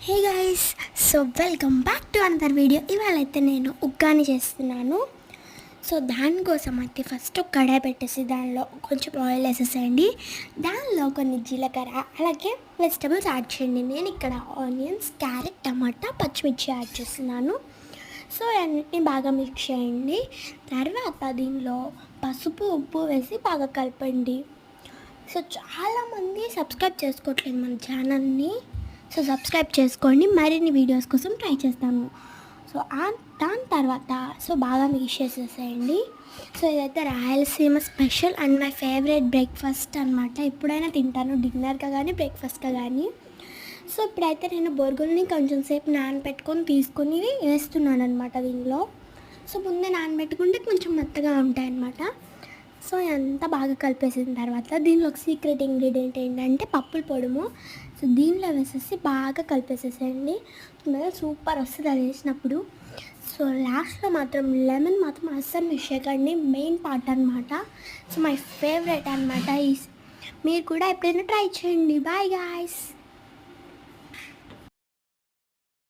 Hey guys, so welcome back to another video. ఇవాళ అయితే నేను ఉగ్గాని చేస్తున్నాను. సో దానికోసం అయితే ఫస్ట్ ఒక కడాయి పెట్టేసి దానిలో కొంచెం ఆయిల్ వేసేసేయండి. దానిలో కొన్ని జీలకర్ర అలాగే వెజిటబుల్స్ యాడ్ చేయండి. నేను ఇక్కడ ఆనియన్స్, క్యారెట్, టమాటా, పచ్చిమిర్చి యాడ్ చేస్తున్నాను. సో అన్నిటిని బాగా మిక్స్ చేయండి. తర్వాత దీనిలో పసుపు, ఉప్పు వేసి బాగా కలపండి. సో చాలామంది సబ్స్క్రైబ్ చేసుకోవట్లేదు మన ఛానల్ని. సో సబ్స్క్రైబ్ చేసుకోండి, మరిన్ని వీడియోస్ కోసం ట్రై చేస్తాను. సో దాని తర్వాత బాగా మిక్స్ చేసేసేయండి. సో ఇదైతే Rayalaseema special and my favourite breakfast అనమాట. ఎప్పుడైనా తింటాను, డిన్నర్గా కానీ బ్రేక్ఫాస్ట్గా కానీ. సో ఇప్పుడైతే నేను బొరుగుల్ని కొంచెం సేపు నానబెట్టుకొని తీసుకొని వేస్తున్నాను అనమాట దీనిలో. సో ముందే నానబెట్టుకుంటే కొంచెం మెత్తగా ఉంటాయి అన్నమాట. సో అంతా బాగా కలిపేసిన తర్వాత దీనిలో ఒక సీక్రెట్ ఇంగ్రీడియంట్ ఏంటంటే పప్పుల పొడుము. సో దీనిలో వేసేసి బాగా కలిపేసేసేయండి. సూపర్ వస్తుంది అది వేసినప్పుడు. సో లాస్ట్లో మాత్రం లెమన్ మాత్రం అస్సలు మిస్ చేయకండి, మెయిన్ పార్ట్ అనమాట. సో మై ఫేవరెట్ అనమాట. మీరు కూడా ఎప్పుడైనా ట్రై చేయండి. Bye guys.